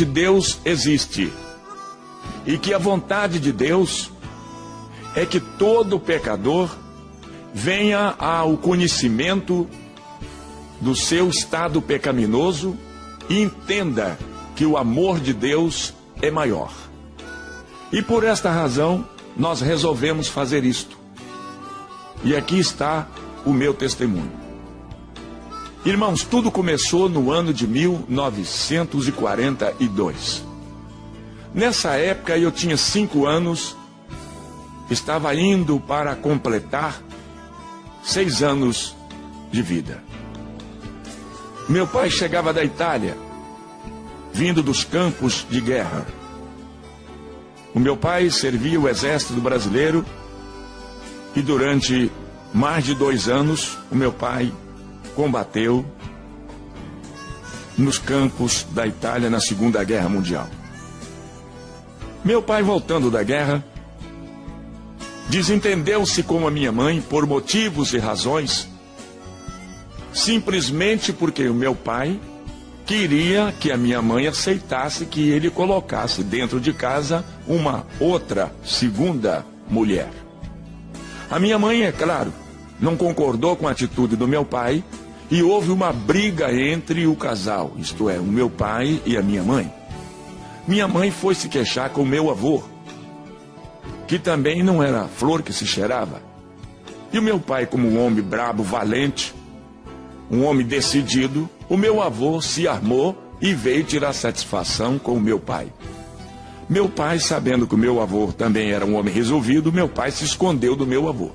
Deus existe e que a vontade de Deus é que todo pecador venha ao conhecimento do seu estado pecaminoso e entenda que o amor de Deus é maior. E por esta razão nós resolvemos fazer isto. E aqui está o meu testemunho. Irmãos, tudo começou no ano de 1942. Nessa época eu tinha 5 anos, estava indo para completar 6 anos de vida. Meu pai chegava da Itália, vindo dos campos de guerra. O meu pai servia o exército brasileiro e durante mais de 2 anos o meu pai combateu nos campos da Itália na Segunda Guerra Mundial. Meu pai, voltando da guerra, desentendeu-se com a minha mãe por motivos e razões, simplesmente porque o meu pai queria que a minha mãe aceitasse que ele colocasse dentro de casa uma outra segunda mulher. A minha mãe, é claro, não concordou com a atitude do meu pai e houve uma briga entre o casal, isto é, o meu pai e a minha mãe. Minha mãe foi se queixar com o meu avô, que também não era flor que se cheirava. E o meu pai, como um homem brabo, valente, um homem decidido, o meu avô se armou e veio tirar satisfação com o meu pai. Meu pai, sabendo que o meu avô também era um homem resolvido, meu pai se escondeu do meu avô.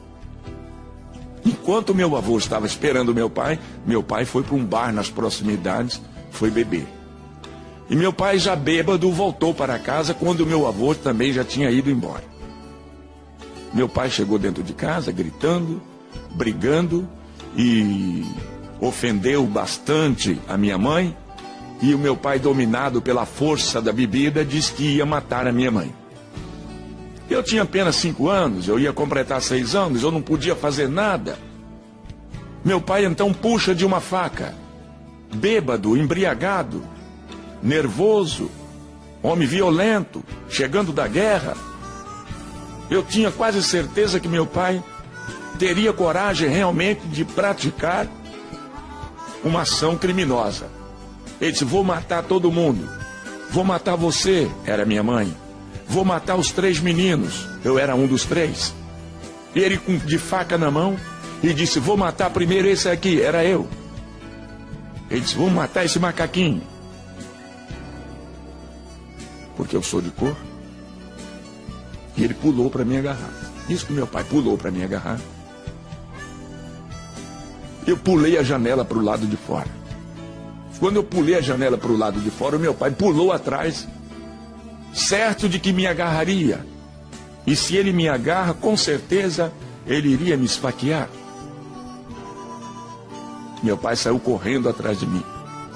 Enquanto meu avô estava esperando meu pai foi para um bar nas proximidades, foi beber. E meu pai, já bêbado, voltou para casa quando meu avô também já tinha ido embora. Meu pai chegou dentro de casa, gritando, brigando, e ofendeu bastante a minha mãe. E o meu pai, dominado pela força da bebida, disse que ia matar a minha mãe. Eu tinha apenas 5 anos, eu ia completar 6 anos, eu não podia fazer nada. Meu pai então puxa de uma faca, bêbado, embriagado, nervoso, homem violento, chegando da guerra. Eu tinha quase certeza que meu pai teria coragem realmente de praticar uma ação criminosa. Ele disse: vou matar todo mundo, vou matar você, era minha mãe, vou matar os 3 meninos, eu era um dos 3. E ele de faca na mão e disse: vou matar primeiro esse aqui, era eu. Ele disse: vou matar esse macaquinho, porque eu sou de cor. E ele pulou para me agarrar. Isso que meu pai pulou para me agarrar. Eu pulei a janela para o lado de fora. Quando eu pulei a janela para o lado de fora, o meu pai pulou atrás, certo de que me agarraria. E se ele me agarra, com certeza ele iria me esfaquear. Meu pai saiu correndo atrás de mim.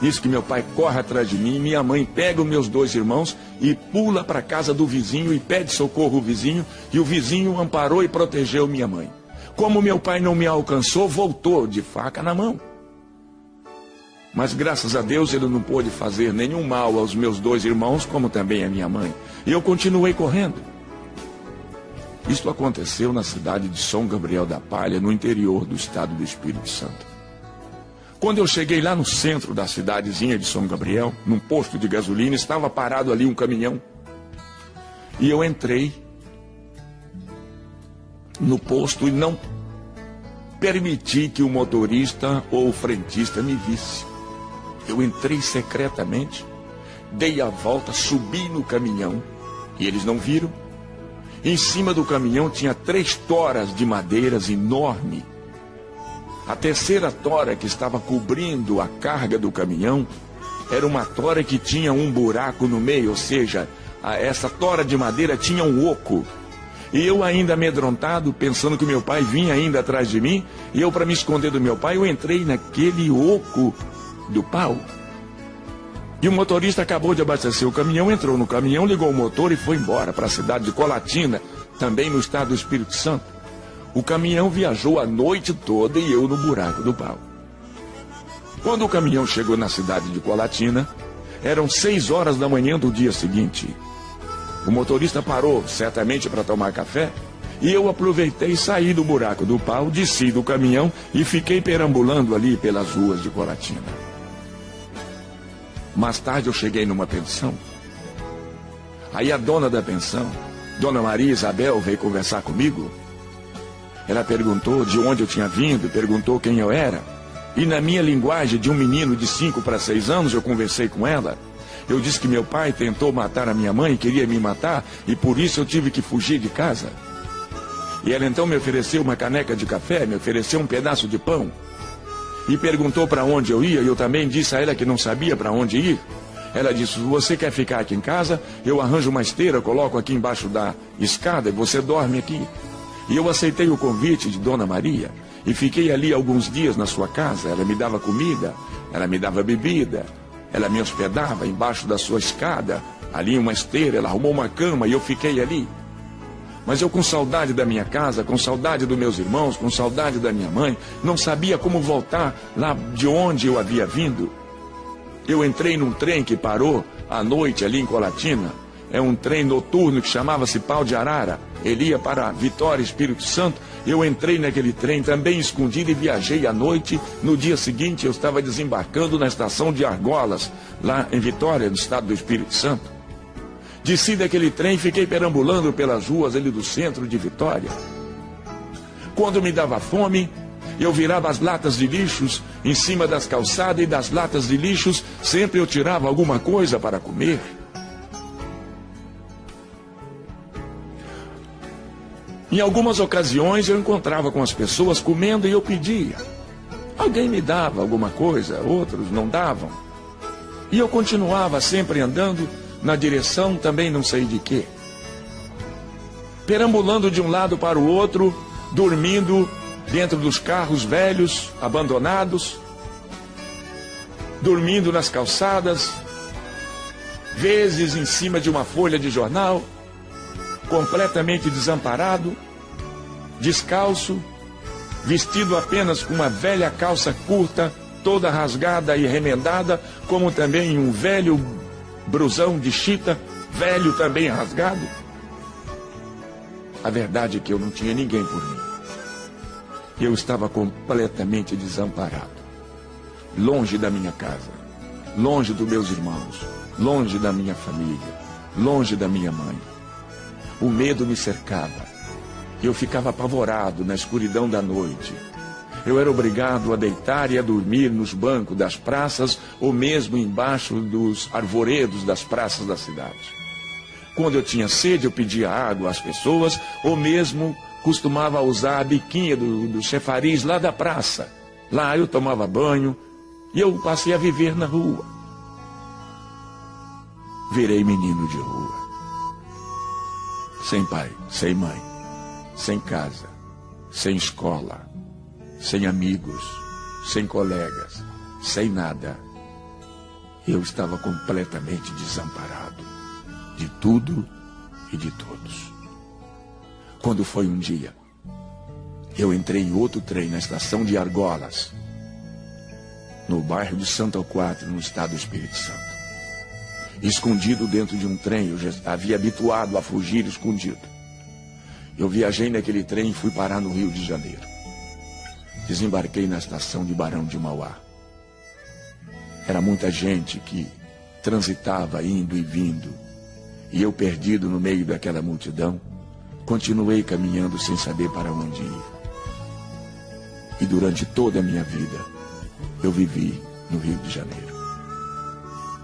Isso que meu pai corre atrás de mim, minha mãe pega os meus 2 irmãos e pula para a casa do vizinho e pede socorro ao vizinho, e o vizinho amparou e protegeu minha mãe. Como meu pai não me alcançou, voltou de faca na mão. Mas graças a Deus ele não pôde fazer nenhum mal aos meus 2 irmãos, como também a minha mãe. E eu continuei correndo. Isto aconteceu na cidade de São Gabriel da Palha, no interior do estado do Espírito Santo. Quando eu cheguei lá no centro da cidadezinha de São Gabriel, num posto de gasolina, estava parado ali um caminhão. E eu entrei no posto e não permiti que o motorista ou o frentista me visse. Eu entrei secretamente, dei a volta, subi no caminhão e eles não viram. Em cima do caminhão tinha 3 toras de madeiras enormes. A terceira tora que estava cobrindo a carga do caminhão era uma tora que tinha um buraco no meio, ou seja, essa tora de madeira tinha um oco. E eu ainda amedrontado, pensando que meu pai vinha ainda atrás de mim, e eu, para me esconder do meu pai, eu entrei naquele oco do pau. E o motorista acabou de abastecer o caminhão, entrou no caminhão, ligou o motor e foi embora para a cidade de Colatina, também no estado do Espírito Santo. O caminhão viajou a noite toda e eu no buraco do pau. Quando o caminhão chegou na cidade de Colatina, Eram 6 horas da manhã do dia seguinte. O motorista parou, certamente para tomar café, e eu aproveitei e saí do buraco do pau, desci do caminhão e fiquei perambulando ali pelas ruas de Colatina. Mais tarde eu cheguei numa pensão. Aí a dona da pensão, Dona Maria Isabel, veio conversar comigo. Ela perguntou de onde eu tinha vindo, perguntou quem eu era. E na minha linguagem de um menino de 5 para 6 anos, eu conversei com ela. Eu disse que meu pai tentou matar a minha mãe, queria me matar, e por isso eu tive que fugir de casa. E ela então me ofereceu uma caneca de café, me ofereceu um pedaço de pão. E perguntou para onde eu ia, e eu também disse a ela que não sabia para onde ir. Ela disse, se você quer ficar aqui em casa, eu arranjo uma esteira, coloco aqui embaixo da escada e você dorme aqui. E eu aceitei o convite de Dona Maria e fiquei ali alguns dias na sua casa. Ela me dava comida, ela me dava bebida, ela me hospedava embaixo da sua escada, ali em uma esteira, ela arrumou uma cama e eu fiquei ali. Mas eu com saudade da minha casa, com saudade dos meus irmãos, com saudade da minha mãe, não sabia como voltar lá de onde eu havia vindo. Eu entrei num trem que parou à noite ali em Colatina. É um trem noturno que chamava-se Pau de Arara. Ele ia para Vitória, Espírito Santo. Eu entrei naquele trem também escondido e viajei à noite. No dia seguinte eu estava desembarcando na estação de Argolas, lá em Vitória, no estado do Espírito Santo. Desci daquele trem e fiquei perambulando pelas ruas ali do centro de Vitória. Quando me dava fome, eu virava as latas de lixos em cima das calçadas e das latas de lixos sempre eu tirava alguma coisa para comer. Em algumas ocasiões eu encontrava com as pessoas comendo e eu pedia. Alguém me dava alguma coisa, outros não davam. E eu continuava sempre andando na direção também não sei de quê. Perambulando de um lado para o outro, dormindo dentro dos carros velhos, abandonados, dormindo nas calçadas, vezes em cima de uma folha de jornal, completamente desamparado, descalço, vestido apenas com uma velha calça curta, toda rasgada e remendada, como também um velho brusão de chita, velho também rasgado. A verdade é que eu não tinha ninguém por mim. Eu estava completamente desamparado, longe da minha casa, longe dos meus irmãos, longe da minha família, longe da minha mãe. O medo me cercava. Eu ficava apavorado na escuridão da noite. Eu era obrigado a deitar e a dormir nos bancos das praças ou mesmo embaixo dos arvoredos das praças da cidade. Quando eu tinha sede, eu pedia água às pessoas ou mesmo costumava usar a biquinha do chafariz lá da praça. Lá eu tomava banho e eu passei a viver na rua. Virei menino de rua. Sem pai, sem mãe, sem casa, sem escola, sem amigos, sem colegas, sem nada. Eu estava completamente desamparado de tudo e de todos. Quando foi um dia, eu entrei em outro trem na estação de Argolas, no bairro de Santo Alquatre, no estado do Espírito Santo. Escondido dentro de um trem, eu já havia habituado a fugir escondido. Eu viajei naquele trem e fui parar no Rio de Janeiro. Desembarquei na estação de Barão de Mauá. Era muita gente que transitava indo e vindo, e eu perdido no meio daquela multidão, continuei caminhando sem saber para onde ir. E durante toda a minha vida, eu vivi no Rio de Janeiro.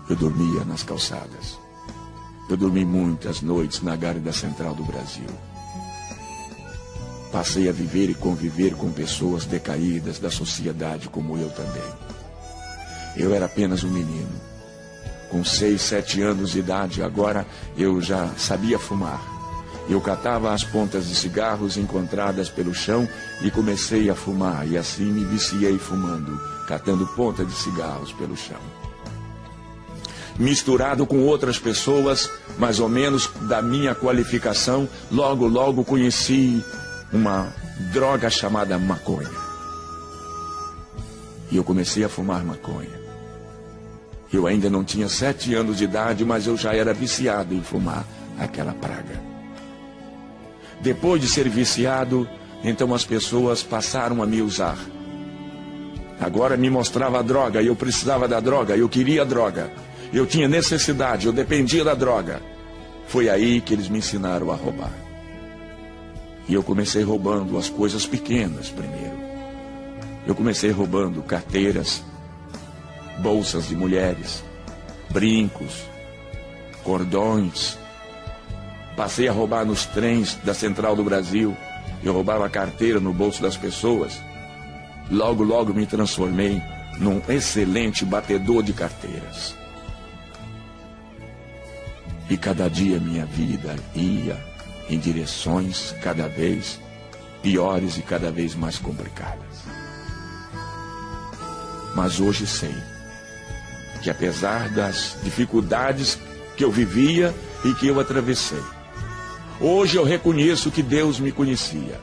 Eu dormia nas calçadas. Eu dormi muitas noites na Gávea Central do Brasil. Passei a viver e conviver com pessoas decaídas da sociedade como eu também. Eu era apenas um menino. Com 6, 7 anos de idade, agora eu já sabia fumar. Eu catava as pontas de cigarros encontradas pelo chão e comecei a fumar. E assim me viciei fumando, catando pontas de cigarros pelo chão. Misturado com outras pessoas, mais ou menos da minha qualificação, logo conheci uma droga chamada maconha. E eu comecei a fumar maconha. Eu ainda não tinha 7 anos de idade, mas eu já era viciado em fumar aquela praga. Depois de ser viciado, então as pessoas passaram a me usar. Agora me mostrava a droga, e eu precisava da droga, eu queria a droga. Eu tinha necessidade, eu dependia da droga. Foi aí que eles me ensinaram a roubar. E eu comecei roubando as coisas pequenas primeiro. Eu comecei roubando carteiras, bolsas de mulheres, brincos, cordões. Passei a roubar nos trens da Central do Brasil. Eu roubava a carteira no bolso das pessoas. Logo, logo me transformei num excelente batedor de carteiras. E cada dia minha vida ia em direções cada vez piores e cada vez mais complicadas. Mas hoje sei que apesar das dificuldades que eu vivia e que eu atravessei, hoje eu reconheço que Deus me conhecia.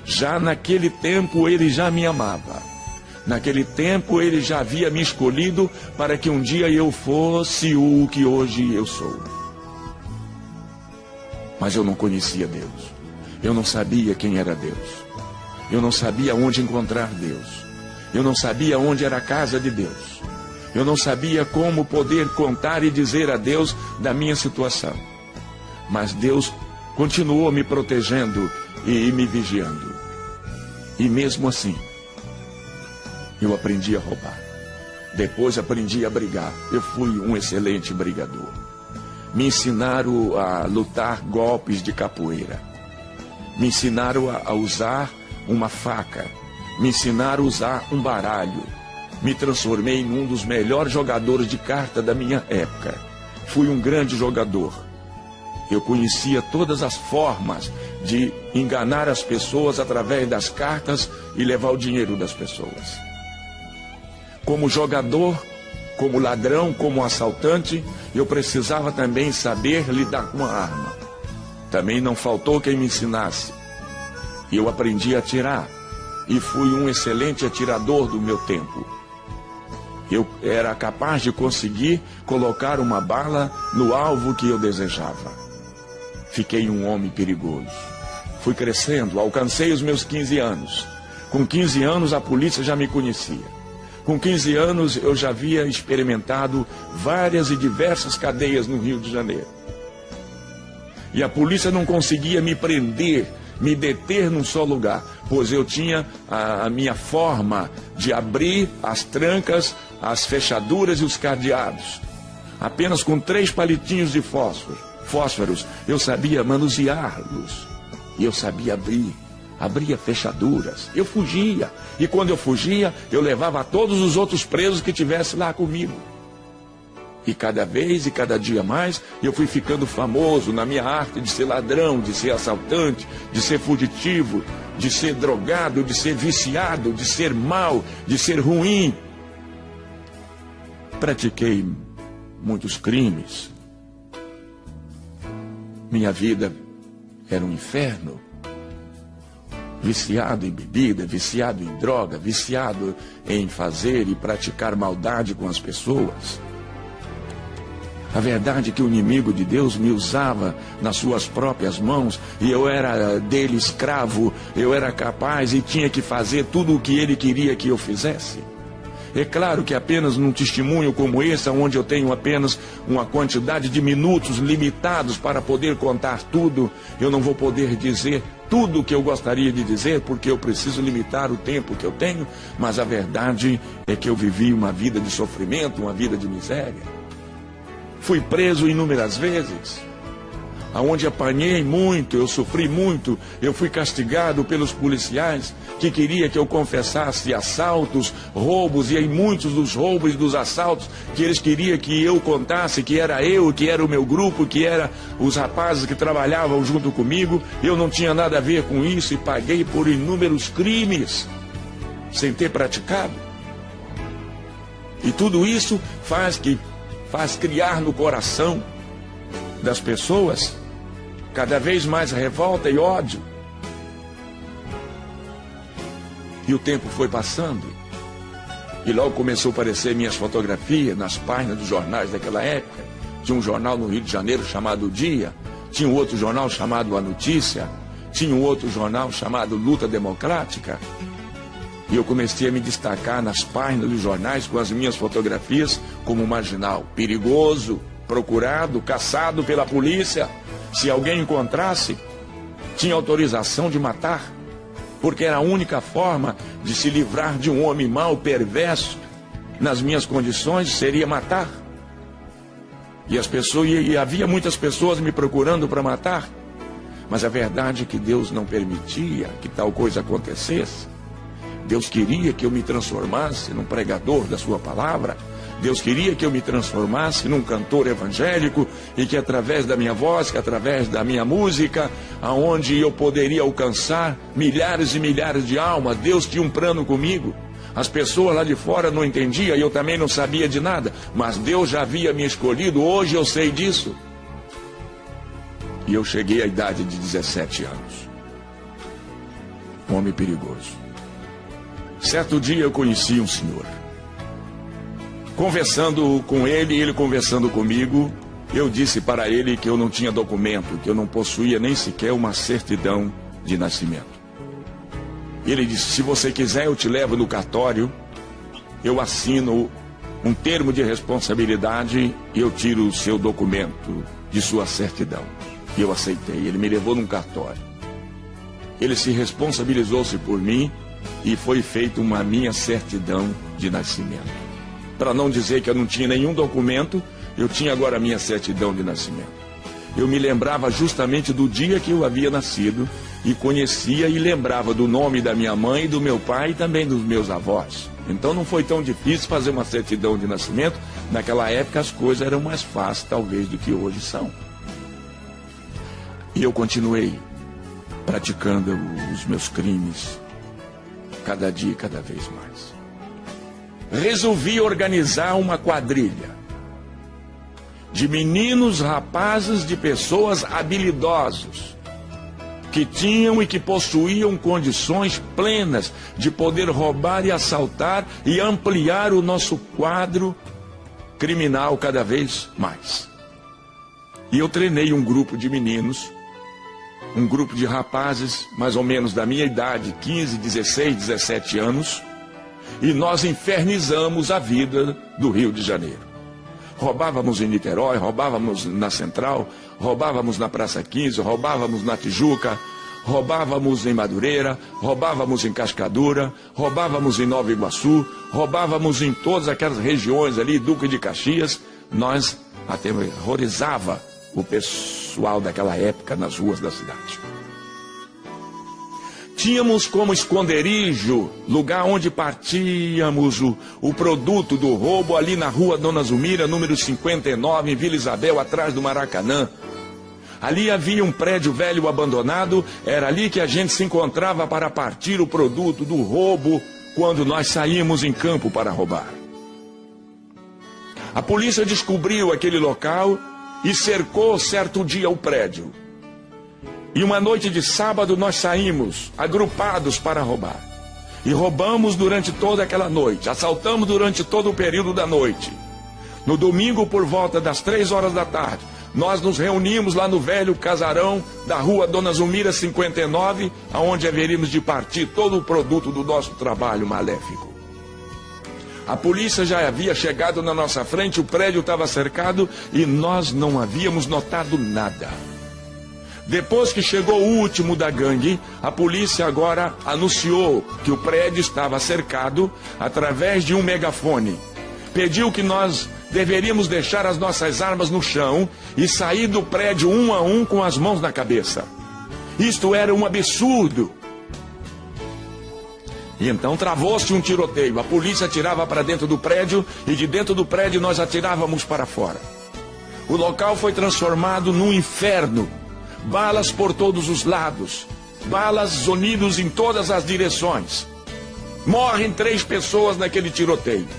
Já naquele tempo Ele já me amava. Naquele tempo Ele já havia me escolhido para que um dia eu fosse o que hoje eu sou. Mas eu não conhecia Deus. Eu não sabia quem era Deus. Eu não sabia onde encontrar Deus. Eu não sabia onde era a casa de Deus. Eu não sabia como poder contar e dizer a Deus da minha situação. Mas Deus continuou me protegendo e me vigiando. E mesmo assim, eu aprendi a roubar. Depois aprendi a brigar. Eu fui um excelente brigador. Me ensinaram a lutar golpes de capoeira. Me ensinaram a usar uma faca. Me ensinaram a usar um baralho. Me transformei em um dos melhores jogadores de carta da minha época. Fui um grande jogador. Eu conhecia todas as formas de enganar as pessoas através das cartas e levar o dinheiro das pessoas. Como jogador, como ladrão, como assaltante, eu precisava também saber lidar com a arma. Também não faltou quem me ensinasse. Eu aprendi a atirar e fui um excelente atirador do meu tempo. Eu era capaz de conseguir colocar uma bala no alvo que eu desejava. Fiquei um homem perigoso. Fui crescendo, alcancei os meus 15 anos. Com 15 anos a polícia já me conhecia. Com 15 anos eu já havia experimentado várias e diversas cadeias no Rio de Janeiro. E a polícia não conseguia me prender, me deter num só lugar, pois eu tinha a minha forma de abrir as trancas, as fechaduras e os cadeados. Apenas com 3 palitinhos de fósforos, eu sabia manuseá-los. E eu sabia abria fechaduras. Eu fugia. E quando eu fugia, eu levava todos os outros presos que tivessem lá comigo. E cada vez e cada dia mais, eu fui ficando famoso na minha arte de ser ladrão, de ser assaltante, de ser fugitivo, de ser drogado, de ser viciado, de ser mau, de ser ruim. Pratiquei muitos crimes. Minha vida era um inferno. Viciado em bebida, viciado em droga, viciado em fazer e praticar maldade com as pessoas. A verdade é que o inimigo de Deus me usava nas suas próprias mãos e eu era dele escravo, eu era capaz e tinha que fazer tudo o que ele queria que eu fizesse. É claro que apenas num testemunho como esse, onde eu tenho apenas uma quantidade de minutos limitados para poder contar tudo, eu não vou poder dizer tudo o que eu gostaria de dizer, porque eu preciso limitar o tempo que eu tenho, mas a verdade é que eu vivi uma vida de sofrimento, uma vida de miséria. Fui preso inúmeras vezes, aonde apanhei muito, eu sofri muito, eu fui castigado pelos policiais que queria que eu confessasse assaltos, roubos, e em muitos dos roubos e dos assaltos que eles queriam que eu contasse que era eu, que era o meu grupo, que era os rapazes que trabalhavam junto comigo. Eu não tinha nada a ver com isso e paguei por inúmeros crimes sem ter praticado. E tudo isso faz criar no coração das pessoas cada vez mais revolta e ódio. E o tempo foi passando. E logo começou a aparecer minhas fotografias nas páginas dos jornais daquela época. Tinha um jornal no Rio de Janeiro chamado O Dia, tinha um outro jornal chamado A Notícia, tinha um outro jornal chamado Luta Democrática. E eu comecei a me destacar nas páginas dos jornais com as minhas fotografias como marginal, perigoso, procurado, caçado pela polícia. Se alguém encontrasse, tinha autorização de matar, porque era a única forma de se livrar de um homem mau, perverso, nas minhas condições, seria matar. E havia muitas pessoas me procurando para matar, mas a verdade é que Deus não permitia que tal coisa acontecesse. Deus queria que eu me transformasse num pregador da sua palavra. Deus queria que eu me transformasse num cantor evangélico e que através da minha voz, que através da minha música, aonde eu poderia alcançar milhares e milhares de almas. Deus tinha um plano comigo. As pessoas lá de fora não entendiam e eu também não sabia de nada, mas Deus já havia me escolhido. Hoje eu sei disso. E eu cheguei à idade de 17 anos. Um homem perigoso. Certo dia eu conheci um senhor. Conversando com ele, ele conversando comigo, eu disse para ele que eu não tinha documento, que eu não possuía nem sequer uma certidão de nascimento. Ele disse: se você quiser eu te levo no cartório, eu assino um termo de responsabilidade e eu tiro o seu documento de sua certidão. E eu aceitei, ele me levou num cartório. Ele se responsabilizou-se por mim e foi feita uma minha certidão de nascimento. Para não dizer que eu não tinha nenhum documento, eu tinha agora a minha certidão de nascimento. Eu me lembrava justamente do dia que eu havia nascido e conhecia e lembrava do nome da minha mãe e do meu pai e também dos meus avós. Então não foi tão difícil fazer uma certidão de nascimento. Naquela época as coisas eram mais fáceis talvez do que hoje são. E eu continuei praticando os meus crimes, cada dia e cada vez mais. Resolvi organizar uma quadrilha de meninos, rapazes, de pessoas habilidosos, que tinham e que possuíam condições plenas de poder roubar e assaltar e ampliar o nosso quadro criminal cada vez mais. E eu treinei um grupo de meninos, um grupo de rapazes mais ou menos da minha idade, 15, 16, 17 anos, e nós infernizamos a vida do Rio de Janeiro. Roubávamos em Niterói, roubávamos na Central, roubávamos na Praça 15, roubávamos na Tijuca, roubávamos em Madureira, roubávamos em Cascadura, roubávamos em Nova Iguaçu, roubávamos em todas aquelas regiões ali, Duque de Caxias. Nós aterrorizava o pessoal daquela época nas ruas da cidade. Tínhamos como esconderijo, lugar onde partíamos o produto do roubo, ali na rua Dona Zumira, número 59, em Vila Isabel, atrás do Maracanã. Ali havia um prédio velho abandonado, era ali que a gente se encontrava para partir o produto do roubo, quando nós saímos em campo para roubar. A polícia descobriu aquele local e cercou certo dia o prédio. E uma noite de sábado nós saímos, agrupados para roubar. E roubamos durante toda aquela noite, assaltamos durante todo o período da noite. No domingo, por volta das 3 horas da tarde, nós nos reunimos lá no velho casarão da rua Dona Zumira 59, aonde haveríamos de partir todo o produto do nosso trabalho maléfico. A polícia já havia chegado na nossa frente, o prédio estava cercado e nós não havíamos notado nada. Depois que chegou o último da gangue, a polícia agora anunciou que o prédio estava cercado através de um megafone. Pediu que nós deveríamos deixar as nossas armas no chão e sair do prédio um a um com as mãos na cabeça. Isto era um absurdo. E então travou-se um tiroteio. A polícia atirava para dentro do prédio e de dentro do prédio nós atirávamos para fora. O local foi transformado num inferno. Balas por todos os lados, balas zunidos em todas as direções. Morrem 3 pessoas naquele tiroteio.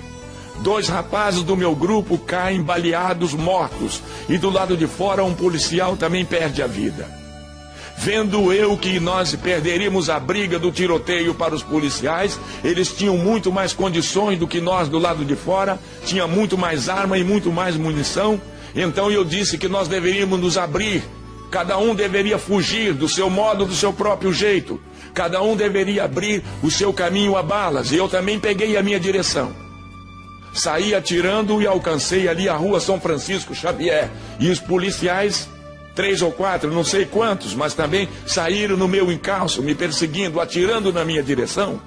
2 rapazes do meu grupo caem baleados, mortos. E do lado de fora um policial também perde a vida. Vendo eu que nós perderíamos a briga do tiroteio para os policiais, eles tinham muito mais condições do que nós do lado de fora, tinha muito mais arma e muito mais munição. Então eu disse que nós deveríamos nos abrir, cada um deveria fugir do seu modo, do seu próprio jeito, cada um deveria abrir o seu caminho a balas, e eu também peguei a minha direção. Saí atirando e alcancei ali a rua São Francisco Xavier, e os policiais, 3 ou 4, não sei quantos, mas também saíram no meu encalço, me perseguindo, atirando na minha direção.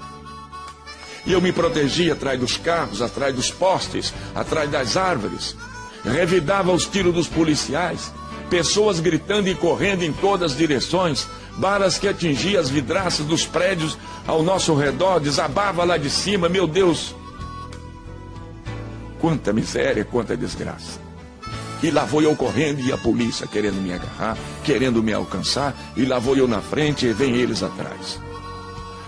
E eu me protegi atrás dos carros, atrás dos postes, atrás das árvores. Revidava os tiros dos policiais, pessoas gritando e correndo em todas as direções, balas que atingiam as vidraças dos prédios ao nosso redor, desabava lá de cima, meu Deus! Quanta miséria, quanta desgraça. E lá vou eu correndo e a polícia querendo me agarrar, querendo me alcançar, e lá vou eu na frente e vem eles atrás.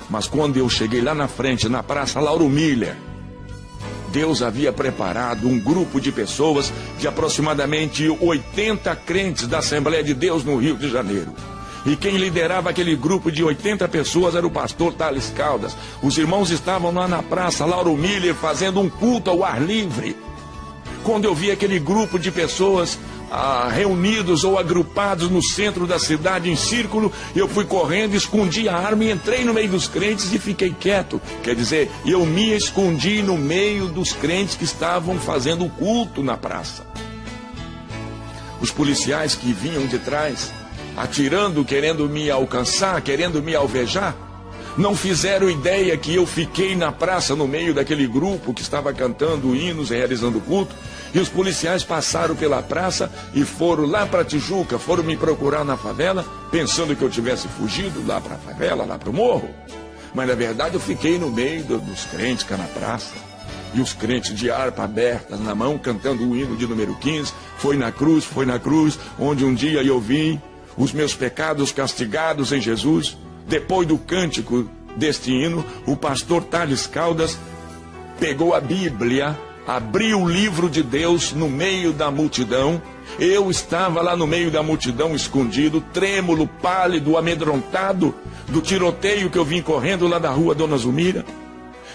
Mas quando eu cheguei lá na frente, na Praça Lauro Miller, Deus havia preparado um grupo de pessoas, de aproximadamente 80 crentes da Assembleia de Deus no Rio de Janeiro. E quem liderava aquele grupo de 80 pessoas era o pastor Thales Caldas. Os irmãos estavam lá na Praça Lauro Miller fazendo um culto ao ar livre. Quando eu vi aquele grupo de pessoas reunidos ou agrupados no centro da cidade em círculo, eu fui correndo, escondi a arma e entrei no meio dos crentes e fiquei quieto. Quer dizer, eu me escondi no meio dos crentes que estavam fazendo culto na praça. Os policiais que vinham de trás, atirando, querendo me alcançar, querendo me alvejar, não fizeram ideia que eu fiquei na praça no meio daquele grupo que estava cantando hinos e realizando culto. E os policiais passaram pela praça e foram lá para Tijuca, foram me procurar na favela, pensando que eu tivesse fugido lá para a favela, lá para o morro. Mas na verdade eu fiquei no meio dos crentes cá na praça. E os crentes de harpa aberta na mão, cantando o hino de número 15, foi na cruz, onde um dia eu vi os meus pecados castigados em Jesus. Depois do cântico deste hino, o pastor Thales Caldas pegou a Bíblia, abriu o livro de Deus no meio da multidão. Eu estava lá no meio da multidão, escondido, trêmulo, pálido, amedrontado do tiroteio que eu vim correndo lá da rua Dona Zumira.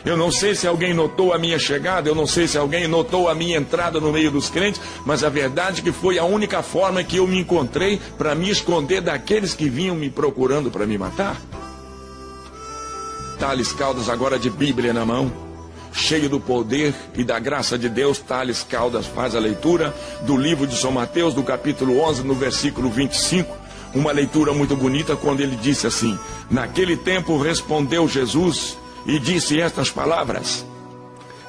Eu não sei se alguém notou a minha chegada, eu não sei se alguém notou a minha entrada no meio dos crentes, mas a verdade é que foi a única forma que eu me encontrei para me esconder daqueles que vinham me procurando para me matar. Thales Caldas, agora de Bíblia na mão, cheio do poder e da graça de Deus, Thales Caldas faz a leitura do livro de São Mateus, do capítulo 11, no versículo 25, uma leitura muito bonita, quando ele disse assim: naquele tempo respondeu Jesus e disse estas palavras: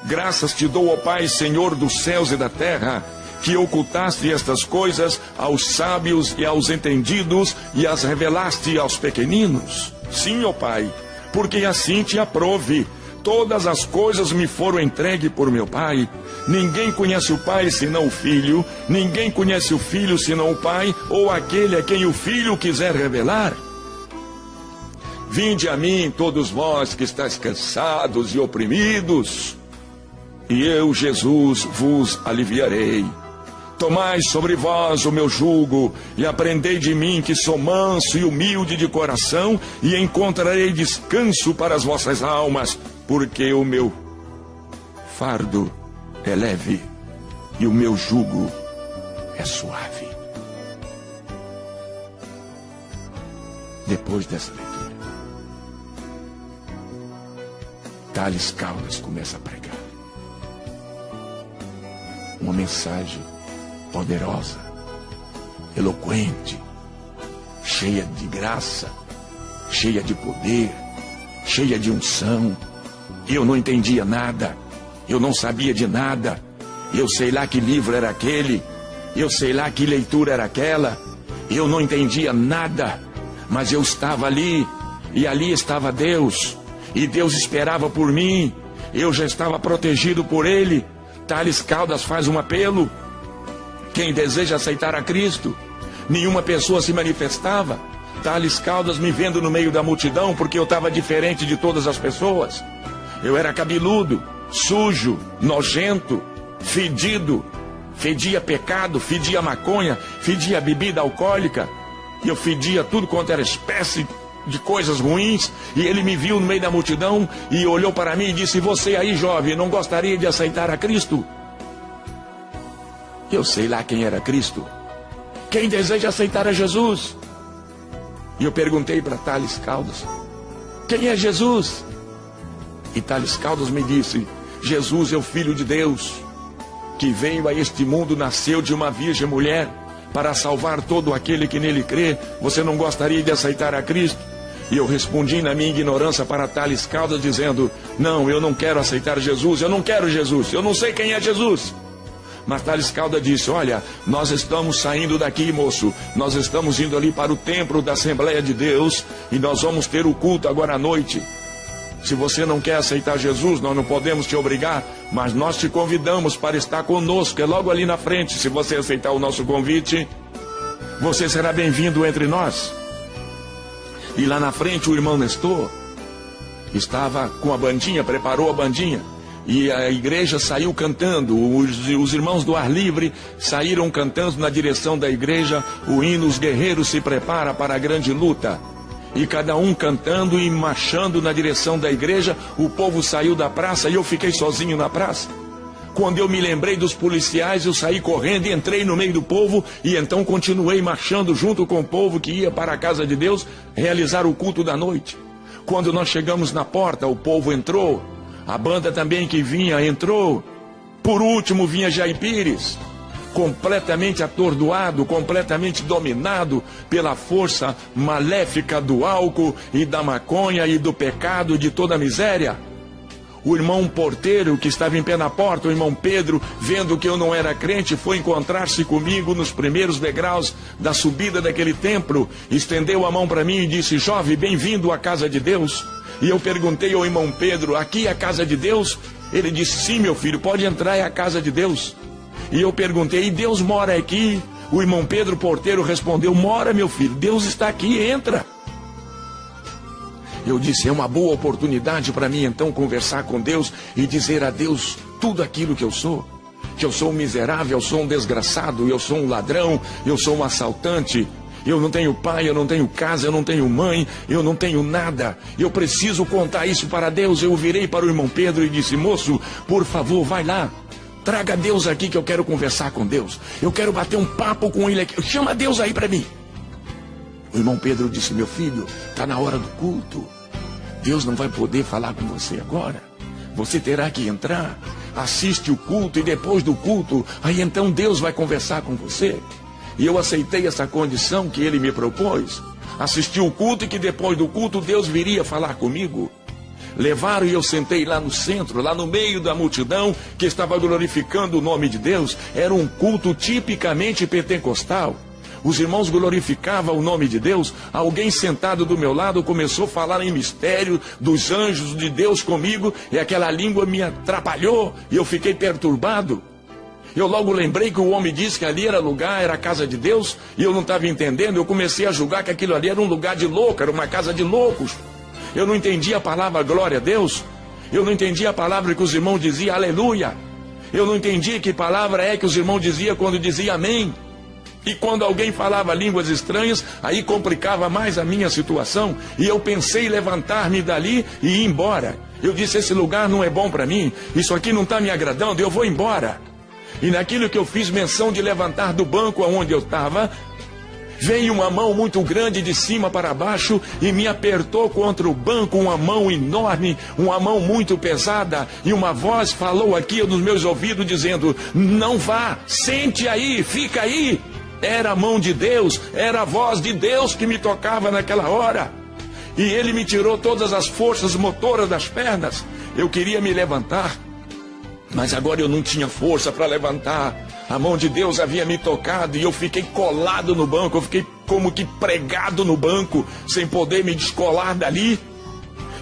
graças te dou, ó Pai, Senhor dos céus e da terra, que ocultaste estas coisas aos sábios e aos entendidos e as revelaste aos pequeninos. Sim, ó Pai, porque assim te aprove. Todas as coisas me foram entregues por meu Pai. Ninguém conhece o Pai senão o Filho. Ninguém conhece o Filho senão o Pai, ou aquele a quem o Filho quiser revelar. Vinde a mim, todos vós que estáis cansados e oprimidos, e eu, Jesus, vos aliviarei. Tomai sobre vós o meu jugo, e aprendei de mim, que sou manso e humilde de coração, e encontrarei descanso para as vossas almas, porque o meu fardo é leve e o meu jugo é suave. Depois dessa leitura, Thales Caldas começa a pregar uma mensagem poderosa, eloquente, cheia de graça, cheia de poder, cheia de unção. Eu não entendia nada, eu não sabia de nada, eu sei lá que livro era aquele, eu sei lá que leitura era aquela, eu não entendia nada, mas eu estava ali, e ali estava Deus, e Deus esperava por mim, eu já estava protegido por Ele. Thales Caldas faz um apelo: quem deseja aceitar a Cristo? Nenhuma pessoa se manifestava. Thales Caldas me vendo no meio da multidão, porque eu estava diferente de todas as pessoas. Eu era cabeludo, sujo, nojento, fedido, fedia pecado, fedia maconha, fedia bebida alcoólica. e eu fedia tudo quanto era espécie de coisas ruins, e ele me viu no meio da multidão e olhou para mim e disse: você aí, jovem, não gostaria de aceitar a Cristo? Eu sei lá quem era Cristo. Quem deseja aceitar a Jesus? E eu perguntei para Thales Caldas: quem é Jesus? E Thales Caldas me disse: Jesus é o Filho de Deus, que veio a este mundo, nasceu de uma virgem mulher, para salvar todo aquele que nele crê. Você não gostaria de aceitar a Cristo? E eu respondi na minha ignorância para Thales Caldas, dizendo: não, eu não quero aceitar Jesus, eu não quero Jesus, eu não sei quem é Jesus. Mas Thales Caldas disse: olha, nós estamos saindo daqui, moço, nós estamos indo ali para o templo da Assembleia de Deus, e nós vamos ter o culto agora à noite. Se você não quer aceitar Jesus, nós não podemos te obrigar, mas nós te convidamos para estar conosco, é logo ali na frente. Se você aceitar o nosso convite, você será bem-vindo entre nós. E lá na frente o irmão Nestor estava com a bandinha, preparou a bandinha, e a igreja saiu cantando. Os irmãos do ar livre saíram cantando na direção da igreja o hino Os Guerreiros se Preparam para a Grande Luta. E cada um cantando e marchando na direção da igreja. O povo saiu da praça e eu fiquei sozinho na praça. Quando eu me lembrei dos policiais, eu saí correndo e entrei no meio do povo, e então continuei marchando junto com o povo que ia para a casa de Deus realizar o culto da noite. Quando nós chegamos na porta, o povo entrou, a banda também que vinha entrou. Por último vinha Jair Pires, completamente atordoado, completamente dominado pela força maléfica do álcool e da maconha e do pecado, de toda a miséria. O irmão porteiro que estava em pé na porta, o irmão Pedro, vendo que eu não era crente, foi encontrar-se comigo nos primeiros degraus da subida daquele templo, estendeu a mão para mim e disse: jovem, bem-vindo à casa de Deus. E eu perguntei ao irmão Pedro: aqui é a casa de Deus? Ele disse: sim, meu filho, pode entrar, é a casa de Deus. E eu perguntei: e Deus mora aqui? O irmão Pedro porteiro respondeu: mora, meu filho, Deus está aqui, entra. Eu disse: é uma boa oportunidade para mim então conversar com Deus e dizer a Deus tudo aquilo que eu sou. Que eu sou um miserável, eu sou um desgraçado, eu sou um ladrão, eu sou um assaltante. Eu não tenho pai, eu não tenho casa, eu não tenho mãe, eu não tenho nada. Eu preciso contar isso para Deus. Eu virei para o irmão Pedro e disse: moço, por favor, vai lá. Traga Deus aqui que eu quero conversar com Deus. Eu quero bater um papo com ele aqui. Chama Deus aí para mim. O irmão Pedro disse: meu filho, está na hora do culto. Deus não vai poder falar com você agora. Você terá que entrar, assiste o culto, e depois do culto, aí então Deus vai conversar com você. E eu aceitei essa condição que ele me propôs. Assisti o culto, e que depois do culto Deus viria falar comigo. Levaram e eu sentei lá no centro, lá no meio da multidão que estava glorificando o nome de Deus. Era um culto tipicamente pentecostal. Os irmãos glorificavam o nome de Deus. Alguém sentado do meu lado começou a falar em mistério dos anjos de Deus comigo, e aquela língua me atrapalhou e eu fiquei perturbado. Eu logo lembrei que o homem disse que ali era lugar, era a casa de Deus, e eu não estava entendendo. Eu comecei a julgar que aquilo ali era um lugar de louco, era uma casa de loucos. Eu não entendia a palavra glória a Deus. Eu não entendia a palavra que os irmãos diziam aleluia. Eu não entendia que palavra é que os irmãos diziam quando diziam amém. E quando alguém falava línguas estranhas, aí complicava mais a minha situação. E eu pensei em levantar-me dali e ir embora. Eu disse: esse lugar não é bom para mim, isso aqui não está me agradando, eu vou embora. E naquilo que eu fiz menção de levantar do banco onde eu estava, veio uma mão muito grande de cima para baixo e me apertou contra o banco, uma mão enorme, uma mão muito pesada, e uma voz falou aqui nos meus ouvidos dizendo: não vá, sente aí, fica aí. Era a mão de Deus, era a voz de Deus que me tocava naquela hora. E ele me tirou todas as forças motoras das pernas. Eu queria me levantar, mas agora eu não tinha força para levantar. A mão de Deus havia me tocado e eu fiquei colado no banco. Eu fiquei como que pregado no banco, sem poder me descolar dali.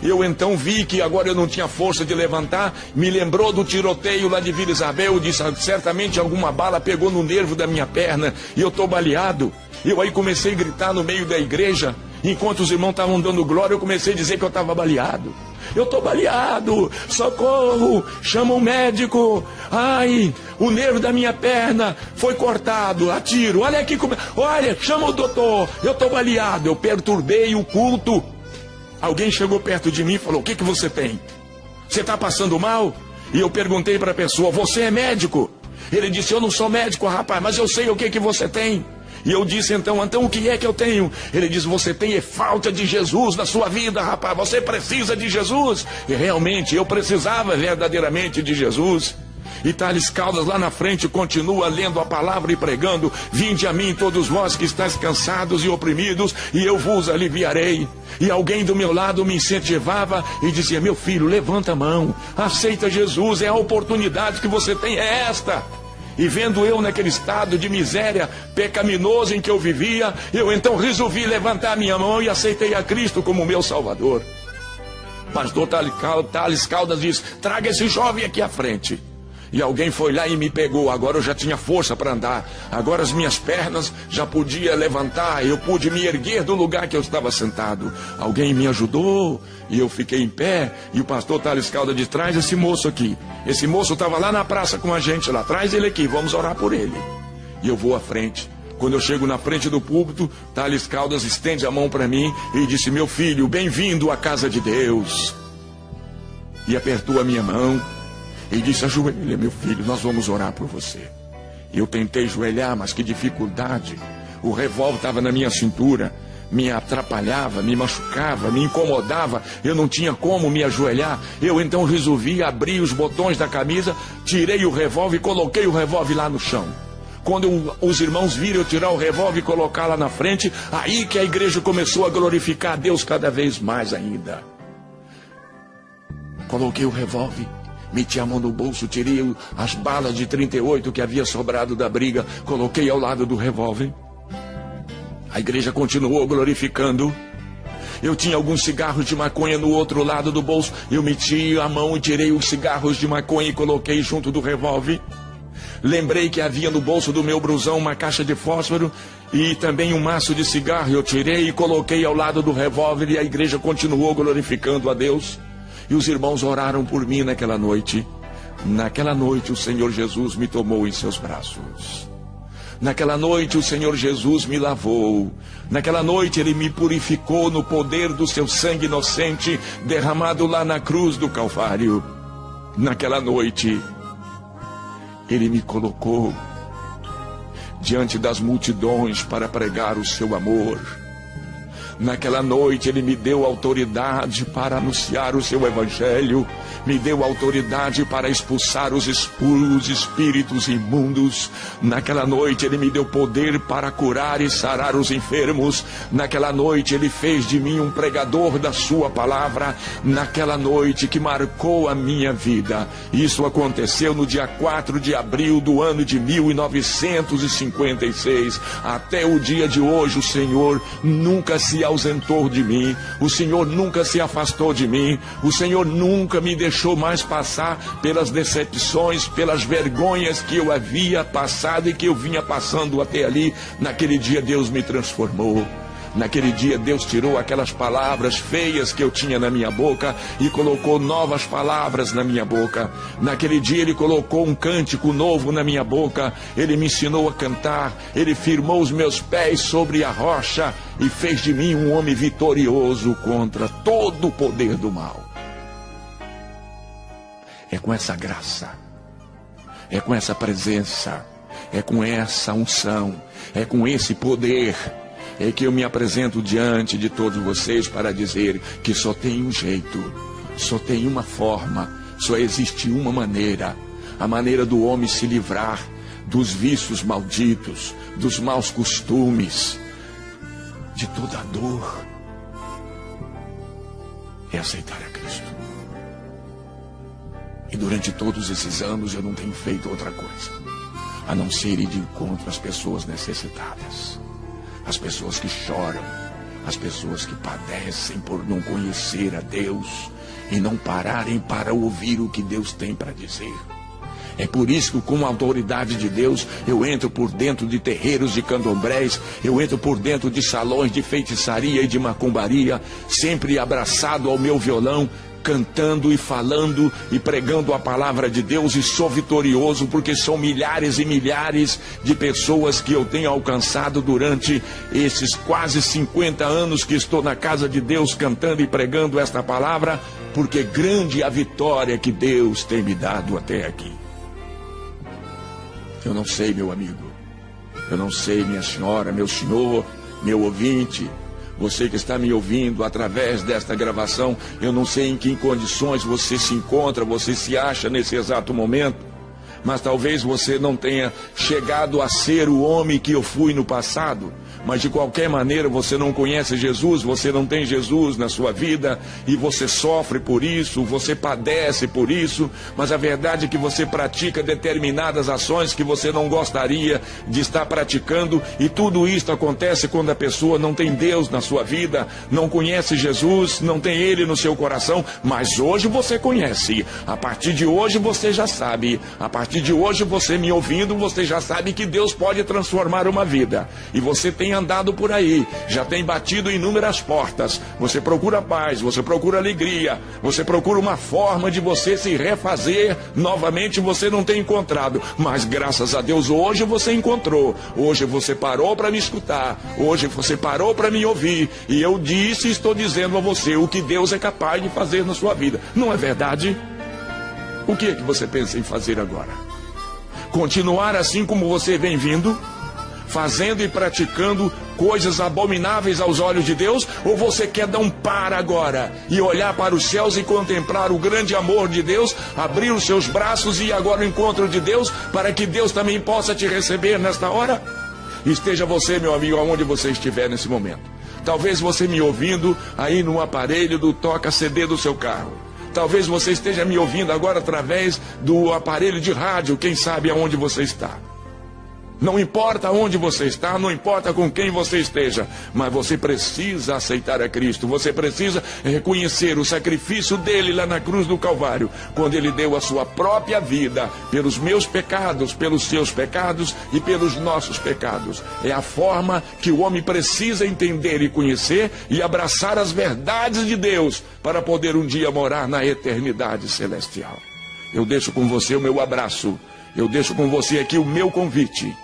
Eu então vi que agora eu não tinha força de levantar. Me lembrou do tiroteio lá de Vila Isabel. Eu disse: certamente alguma bala pegou no nervo da minha perna e eu estou baleado. Eu aí comecei a gritar no meio da igreja. Enquanto os irmãos estavam dando glória, eu comecei a dizer que eu estava baleado. eu estou baleado, socorro, chama um médico, ai, o nervo da minha perna foi cortado, a tiro, olha aqui, olha, chama o doutor, eu estou baleado. Eu perturbei o culto. Alguém chegou perto de mim e falou, o que você tem? Você está passando mal? E eu perguntei para a pessoa, você é médico? Ele disse, eu não sou médico, rapaz, mas eu sei o que você tem. E eu disse, então o que é que eu tenho? Ele disse, você tem falta de Jesus na sua vida, rapaz, você precisa de Jesus. E realmente, eu precisava verdadeiramente de Jesus. E Thales Caldas lá na frente continua lendo a palavra e pregando, vinde a mim todos vós que estáis cansados e oprimidos, e eu vos aliviarei. E alguém do meu lado me incentivava e dizia, meu filho, levanta a mão, aceita Jesus, é a oportunidade que você tem, é esta. E vendo eu naquele estado de miséria pecaminoso em que eu vivia, eu então resolvi levantar minha mão e aceitei a Cristo como meu Salvador. Pastor Thales Caldas diz, traga esse jovem aqui à frente. E alguém foi lá e me pegou. Agora eu já tinha força para andar. Agora as minhas pernas já podia levantar. Eu pude me erguer do lugar que eu estava sentado. Alguém me ajudou e eu fiquei em pé. E o pastor Thales Caldas de trás, esse moço aqui. Esse moço estava lá na praça com a gente lá atrás, ele aqui, vamos orar por ele. E eu vou à frente. Quando eu chego na frente do púlpito, Thales Caldas estende a mão para mim e disse, meu filho, bem-vindo à casa de Deus. E apertou a minha mão. E disse, ajoelha, meu filho, nós vamos orar por você. Eu tentei ajoelhar, mas que dificuldade. O revólver estava na minha cintura, me atrapalhava, me machucava, me incomodava. Eu não tinha como me ajoelhar. Eu então resolvi abrir os botões da camisa, tirei o revólver e coloquei o revólver lá no chão. Quando os irmãos viram eu tirar o revólver e colocar lá na frente, aí que a igreja começou a glorificar a Deus cada vez mais ainda. Coloquei o revólver, meti a mão no bolso, tirei as balas de 38 que havia sobrado da briga, coloquei ao lado do revólver. A igreja continuou glorificando. Eu tinha alguns cigarros de maconha no outro lado do bolso. Eu meti a mão e tirei os cigarros de maconha e coloquei junto do revólver. Lembrei que havia no bolso do meu blusão uma caixa de fósforo e também um maço de cigarro. Eu tirei e coloquei ao lado do revólver e a igreja continuou glorificando a Deus. E os irmãos oraram por mim naquela noite. Naquela noite o Senhor Jesus me tomou em seus braços. Naquela noite o Senhor Jesus me lavou. Naquela noite Ele me purificou no poder do seu sangue inocente derramado lá na cruz do Calvário. Naquela noite Ele me colocou diante das multidões para pregar o seu amor. Naquela noite Ele me deu autoridade para anunciar o seu evangelho, me deu autoridade para expulsar os espíritos imundos. Naquela noite Ele me deu poder para curar e sarar os enfermos. Naquela noite Ele fez de mim um pregador da sua palavra. Naquela noite que marcou a minha vida. Isso aconteceu no dia 4 de abril do ano de 1956. Até o dia de hoje o Senhor nunca se ausentou de mim, o Senhor nunca se afastou de mim, o Senhor nunca me deixou mais passar pelas decepções, pelas vergonhas que eu havia passado e que eu vinha passando até ali. Naquele dia Deus me transformou. Naquele dia Deus tirou aquelas palavras feias que eu tinha na minha boca e colocou novas palavras na minha boca. Naquele dia Ele colocou um cântico novo na minha boca. Ele me ensinou a cantar. Ele firmou os meus pés sobre a rocha e fez de mim um homem vitorioso contra todo o poder do mal. É com essa graça, é com essa presença, é com essa unção, é com esse poder é que eu me apresento diante de todos vocês para dizer que só tem um jeito, só tem uma forma, só existe uma maneira, a maneira do homem se livrar dos vícios malditos, dos maus costumes, de toda a dor, é aceitar a Cristo. E durante todos esses anos eu não tenho feito outra coisa, a não ser ir de encontro às pessoas necessitadas. As pessoas que choram, as pessoas que padecem por não conhecer a Deus e não pararem para ouvir o que Deus tem para dizer. É por isso que, com a autoridade de Deus, eu entro por dentro de terreiros de candomblés, eu entro por dentro de salões de feitiçaria e de macumbaria, sempre abraçado ao meu violão, cantando e falando e pregando a palavra de Deus, e sou vitorioso, porque são milhares e milhares de pessoas que eu tenho alcançado durante esses quase 50 anos que estou na casa de Deus cantando e pregando esta palavra, porque grande é a vitória que Deus tem me dado até aqui. Eu não sei, meu amigo, eu não sei, minha senhora, meu senhor, meu ouvinte, você que está me ouvindo através desta gravação, eu não sei em que condições você se encontra, você se acha nesse exato momento, mas talvez você não tenha chegado a ser o homem que eu fui no passado, mas de qualquer maneira você não conhece Jesus, você não tem Jesus na sua vida, e você sofre por isso, você padece por isso, mas a verdade é que você pratica determinadas ações que você não gostaria de estar praticando, e tudo isso acontece quando a pessoa não tem Deus na sua vida, não conhece Jesus, não tem Ele no seu coração, mas hoje você conhece, a partir de hoje você já sabe, a partir de hoje você me ouvindo, você já sabe que Deus pode transformar uma vida, e você tem andado por aí, já tem batido inúmeras portas, você procura paz, você procura alegria, você procura uma forma de você se refazer novamente, você não tem encontrado, mas graças a Deus hoje você encontrou, hoje você parou para me escutar, hoje você parou para me ouvir, e eu disse e estou dizendo a você o que Deus é capaz de fazer na sua vida, não é verdade? O que é que você pensa em fazer agora? Continuar assim como você vem vindo, fazendo e praticando coisas abomináveis aos olhos de Deus, ou você quer dar um para agora e olhar para os céus e contemplar o grande amor de Deus, abrir os seus braços e ir agora ao encontro de Deus, para que Deus também possa te receber nesta hora? Esteja você, meu amigo, aonde você estiver nesse momento. Talvez você me ouvindo aí no aparelho do toca-CD do seu carro. Talvez você esteja me ouvindo agora através do aparelho de rádio, quem sabe aonde você está. Não importa onde você está, não importa com quem você esteja, mas você precisa aceitar a Cristo, você precisa reconhecer o sacrifício dele lá na cruz do Calvário, quando ele deu a sua própria vida pelos meus pecados, pelos seus pecados e pelos nossos pecados. É a forma que o homem precisa entender e conhecer e abraçar as verdades de Deus para poder um dia morar na eternidade celestial. Eu deixo com você o meu abraço, eu deixo com você aqui o meu convite,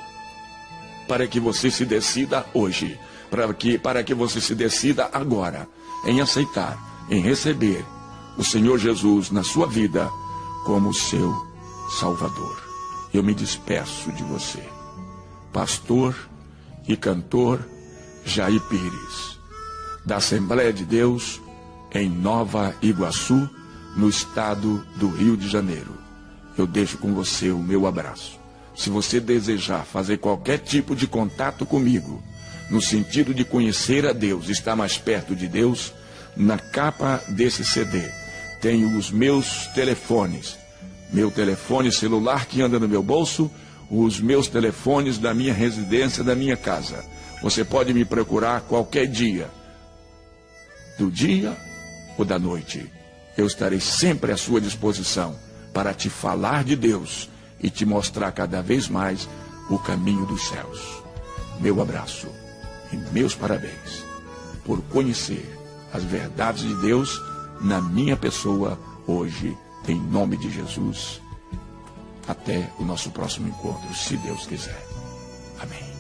para que você se decida hoje, para que você se decida agora em aceitar, em receber o Senhor Jesus na sua vida como seu Salvador. Eu me despeço de você, pastor e cantor Jair Pires, da Assembleia de Deus em Nova Iguaçu, no estado do Rio de Janeiro. Eu deixo com você o meu abraço. Se você desejar fazer qualquer tipo de contato comigo, no sentido de conhecer a Deus, estar mais perto de Deus, na capa desse CD tem os meus telefones, meu telefone celular que anda no meu bolso, os meus telefones da minha residência, da minha casa. Você pode me procurar qualquer dia, do dia ou da noite. Eu estarei sempre à sua disposição para te falar de Deus e te mostrar cada vez mais o caminho dos céus. Meu abraço e meus parabéns por conhecer as verdades de Deus na minha pessoa hoje, em nome de Jesus. Até o nosso próximo encontro, se Deus quiser. Amém.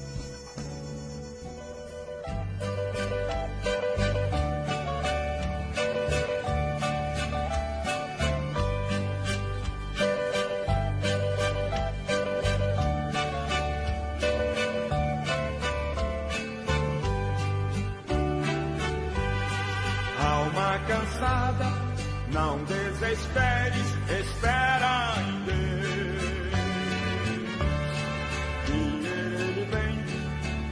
Cansada, não desesperes, espera em Deus.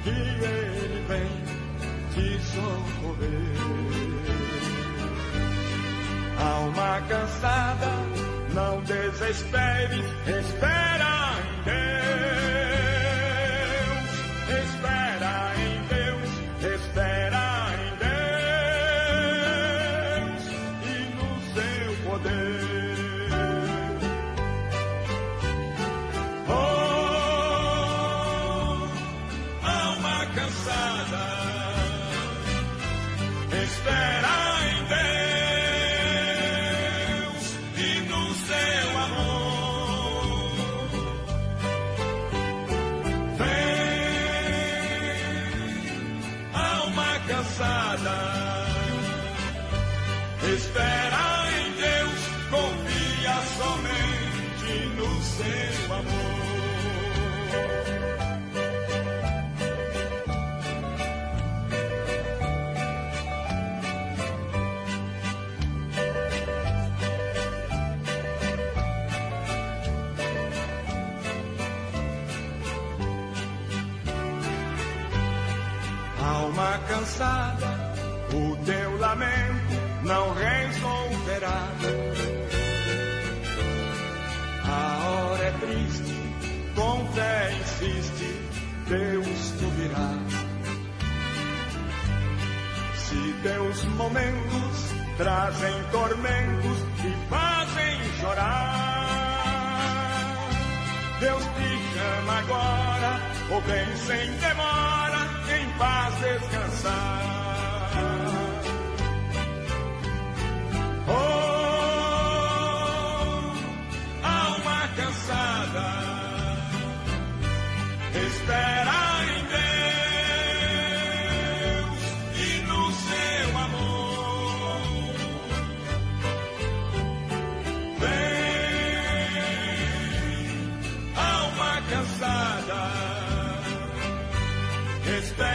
Que Ele vem te socorrer. Alma cansada, não desesperes, espera em Deus. Espera em Deus, espera em Deus. Espera em Deus. cansada, espera em Deus, confia somente no seu amor. Alma cansada, o teu lamento não resolverá. A hora é triste, com fé insiste, Deus tu virá. Se teus momentos trazem tormentos e fazem chorar, Deus te chama agora, ou vem sem demora, em paz descansar. Oh, alma cansada, espera em Deus e no seu amor. Vem, alma cansada, espera